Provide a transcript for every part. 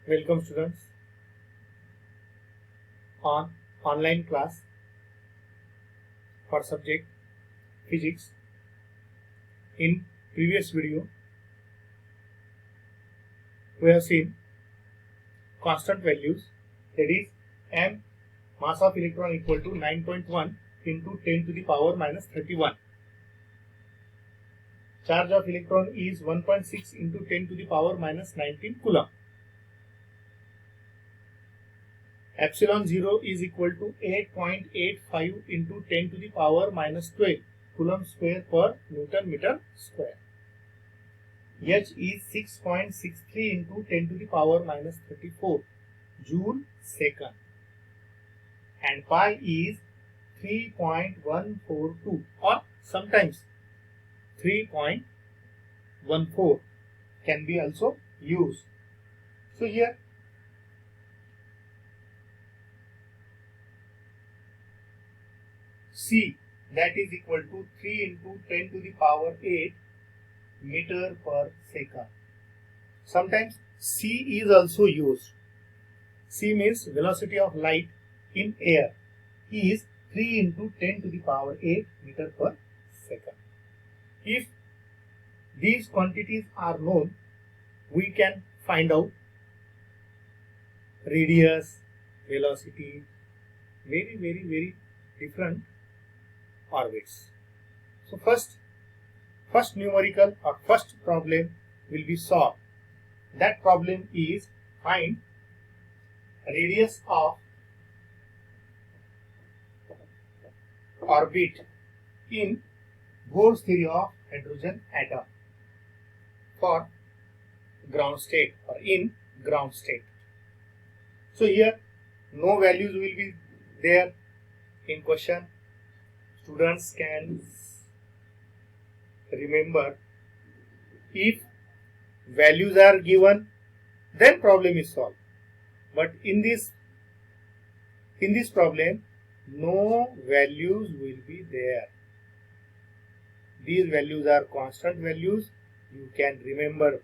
Welcome students on online class for subject physics. In previous video we have seen constant values, that is m mass of electron equal to 9.1 into 10 to the power minus 31. Charge of electron is 1.6 into 10 to the power minus 19 coulomb. Epsilon 0 is equal to 8.85 into 10 to the power minus 12 coulomb square per Newton meter square. H is 6.63 into 10 to the power minus 34 joule second. And pi is 3.142 or sometimes 3.14 can be also used. So here C, that is equal to 3 into 10 to the power 8 meter per second. Sometimes C is also used. C means velocity of light in air is 3 into 10 to the power 8 meter per second. If these quantities are known, we can find out radius, velocity, very different orbits. So first numerical or first problem will be solved. That problem is find radius of orbit in Bohr's theory of hydrogen atom for ground state or in ground state. So here no values will be there in question. Students can remember, if values are given then problem is solved, but in this problem no values will be there. These values are constant values. You can remember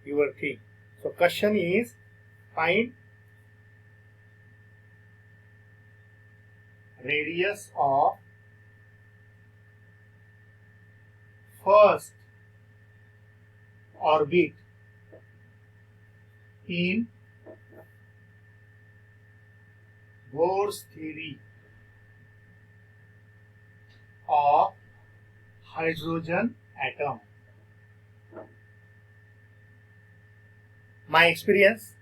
your thing. So question is find radius of first orbit in Bohr's theory of hydrogen atom. My experience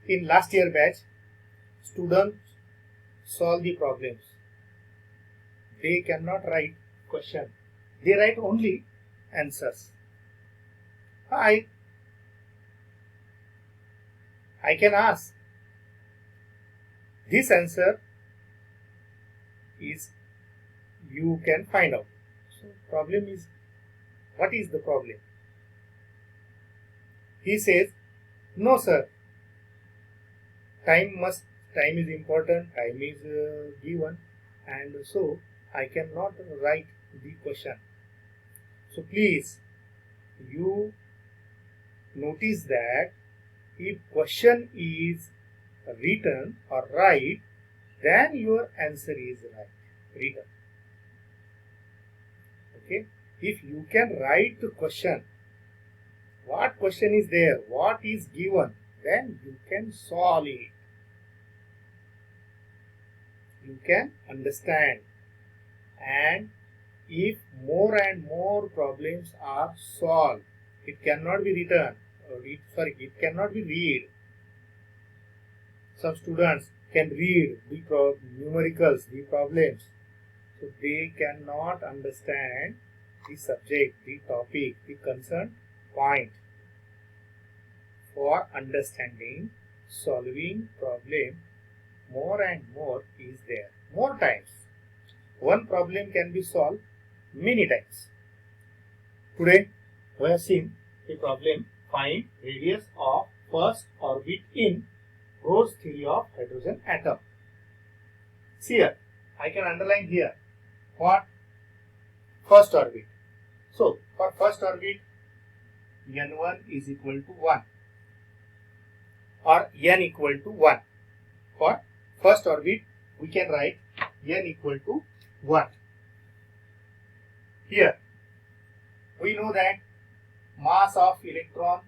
in last year batch, students solve the problems. They cannot write question. They write only answers. I can ask, this answer is, you can find out. So problem is, what is the problem? He says, no sir, time is important, time is given, and so I cannot write the question. So please, you notice that if question is written or right, then your answer is right, written. Okay, if you can write the question, what question is there, what is given, then you can solve it. You can understand. And if more and more problems are solved, it cannot be written, it cannot be read. Some students can read the numericals, the problems, so they cannot understand the subject, the topic, the concerned point. For understanding, solving problem, more and more is there. More times. One problem can be solved many times. Today we have seen the problem find radius of first orbit in Bohr's theory of hydrogen atom. See here, I can underline here what first orbit. So for first orbit, n1 is equal to 1. or n equal to 1. For first orbit, we can write n equal to 1. Here, we know that mass of electron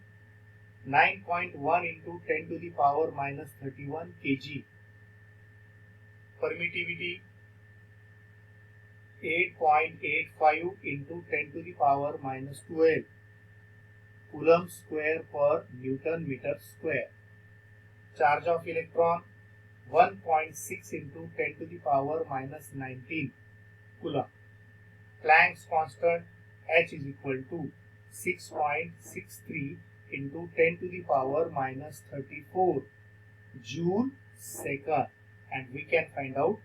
9.1 into 10 to the power minus 31 kg. Permittivity 8.85 into 10 to the power minus 12 Coulomb square per Newton meter square. Charge of electron 1.6 into 10 to the power minus 19 Coulomb. Planck's constant H is equal to 6.63 into 10 to the power minus 34 Joule second, and we can find out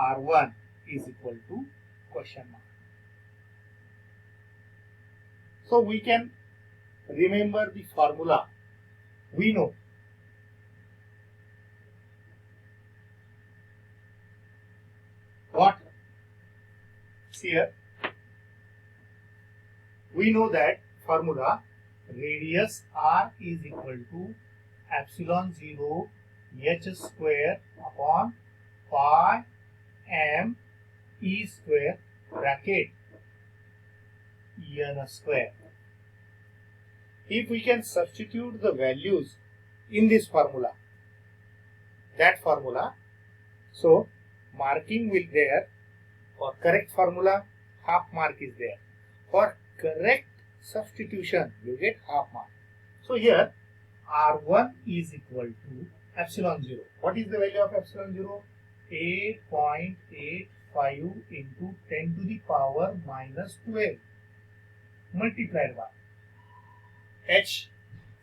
R1 is equal to question mark. So we can remember the formula. We know what? See here, we know that formula radius R is equal to epsilon 0 h square upon pi m e square bracket n square. If we can substitute the values in this formula, so marking will there. For correct formula, half mark is there. For correct substitution, you get half mark. So here R1 is equal to epsilon 0. What is the value of epsilon 0? 8.85 into 10 to the power minus 12 multiplied by H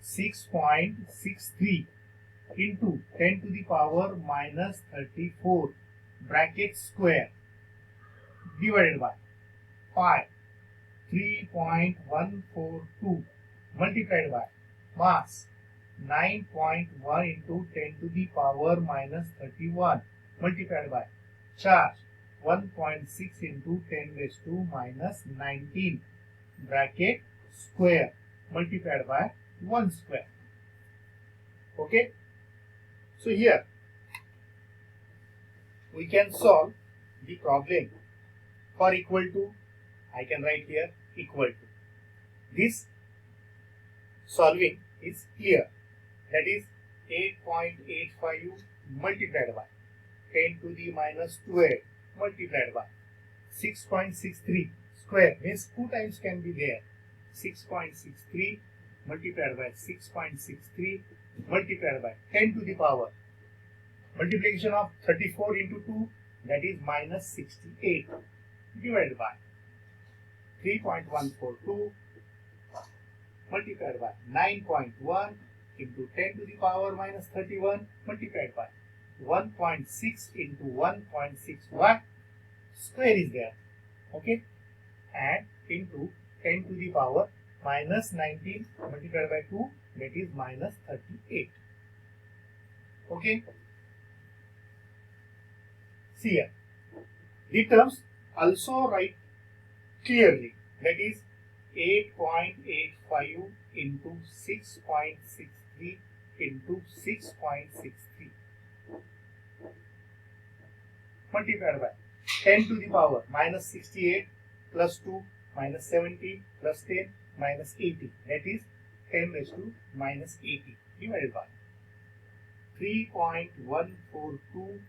6.63 into 10 to the power minus 34 bracket square divided by pi 3.142 multiplied by mass 9.1 into 10 to the power minus 31 multiplied by charge 1.6 into 10 raised to minus 19 bracket square multiplied by 1 square. Okay. So here we can solve the problem for equal to. I can write here equal to. This solving is clear. That is 8.85 multiplied by 10 to the minus 12 multiplied by 6.63 square means 2 times can be there. 6.63 multiplied by 6.63 multiplied by 10 to the power. Multiplication of 34 into 2, that is minus 68 divided by 3.142 multiplied by 9.1 into 10 to the power minus 31 multiplied by 1.6 into 1.61 square is there. Okay, and into 10 to the power minus 19 multiplied by 2, that is minus 38. Okay. See here, the terms also write clearly, that is 8.85 into 6.63 into 6.63 multiplied by 10 to the power minus 68 plus 2 minus 70 plus 10 minus 80, that is 10 raised to minus 80 divided by 3.142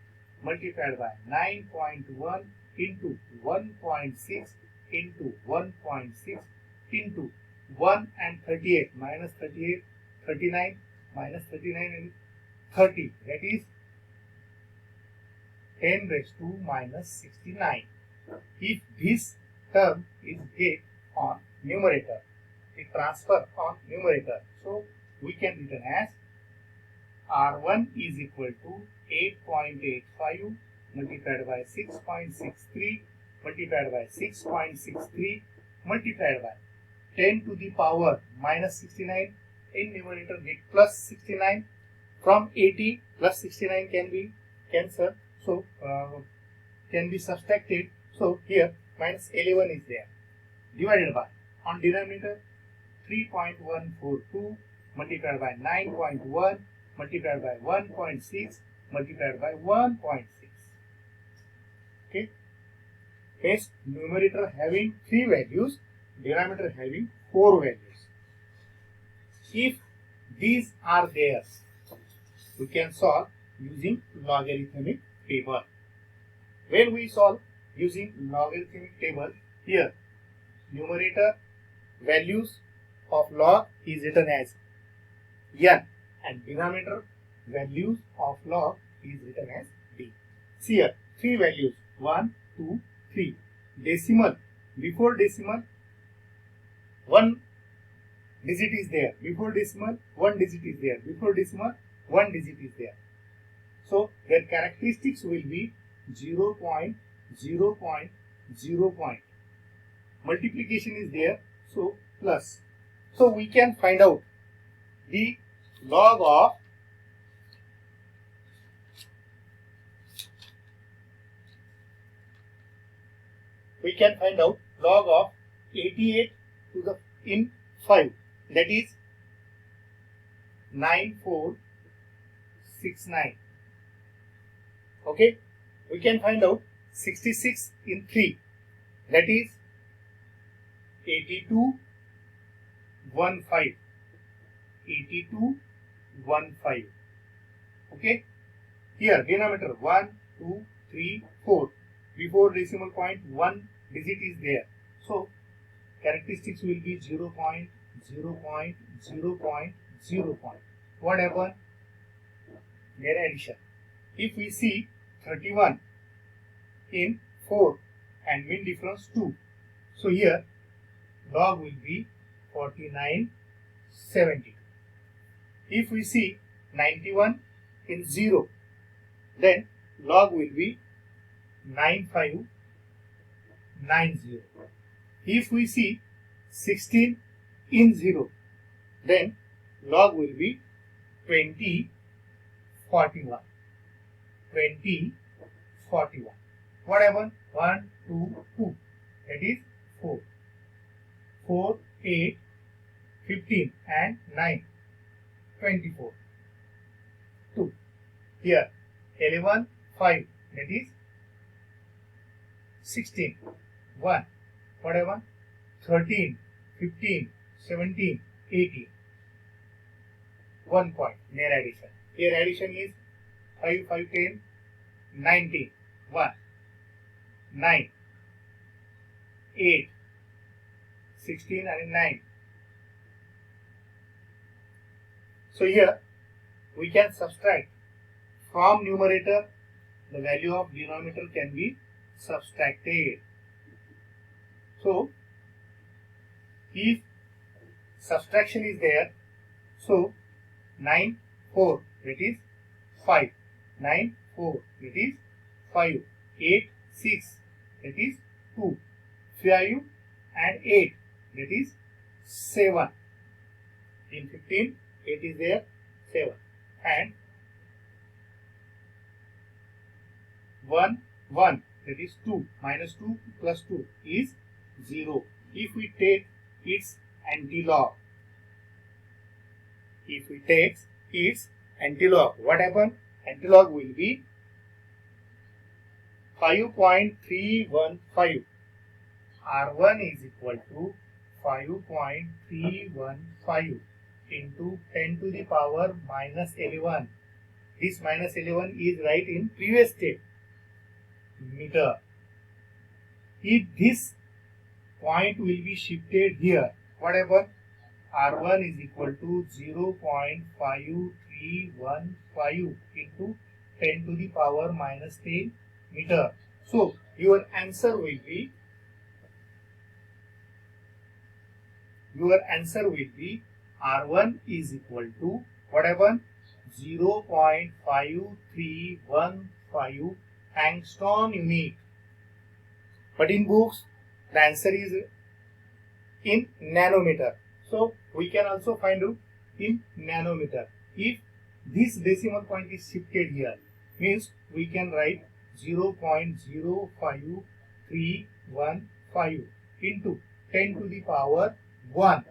multiplied by 9.1 into 1.6 into 1.6 into 1 and 38 minus 38, 39 minus 39 and 30, that is 10 raised to minus 69. If this term is get on numerator, it transfer on numerator, so we can written as R1 is equal to 8.85 multiplied by 6.63 multiplied by 6.63 multiplied by 10 to the power minus 69. In numerator get plus 69. From 80 plus 69 can be cancelled, so can be subtracted. So here minus 11 is there, divided by on denominator 3.142 multiplied by 9.1 multiplied by 1.6 multiplied by 1.6. Okay. Hence, numerator having 3 values, denominator having 4 values. If these are there, we can solve using logarithmic table. When we solve using logarithmic table, here numerator values of log is written as n and denominator values of log is written as d. See here, 3 values 1, 2, 3. Decimal, before decimal 1 digit is there, before decimal 1 digit is there, before decimal 1 digit is there. So their characteristics will be 0 point, 0 point, 0 point. Multiplication is there, so plus. So we can find out the log of we can find out log of 88 to the in 5, that is 9469. Okay, we can find out 66 in 3, that is 8215. 8215. Okay, here denominator 1, 2, 3, 4. Before decimal point 1 digit is there, so characteristics will be 0 point, 0 point, 0 point, 0 point. What happened? Their addition. If we see 31 in 4 and mean difference 2, so here log will be 4972. If we see 91 in 0, then log will be 9590. If we see 16 in 0, then log will be 2041. 2041. What happened? 1, 2, 2. That is 4. 4, 8, 15 and 9. 24. 2. Here 11, 5. That is 16. 1. What happened? 13, 15, 17, 18. 1 point. Near addition. Here addition is 5, 5, 10, 19. 1. 9. 8. 16 and 9. So here we can subtract from numerator, the value of denominator can be subtracted. So if subtraction is there, so 9, 4, that is 5. 9, 4, that is 5. 8, 6, that is 2. 5 and 8, that is 7. In 15, 8 is there, 7. And 1, 1, that is 2. Minus 2 plus 2 is 0. If we take its antilog, if we take its antilog, what happens? Antilog will be 5.315. R1 is equal to 5.315 into 10 to the power minus 11. This minus 11 is right in previous step, meter. If this point will be shifted here, what happens? R1 is equal to 0.5315 into 10 to the power minus 10 meter. So your answer will be R1 is equal to what happened? 0.5315 angstrom unit. But in books the answer is in nanometer. So we can also find out in nanometer. If this decimal point is shifted here, means we can write 0.05315 into 10 to the power 1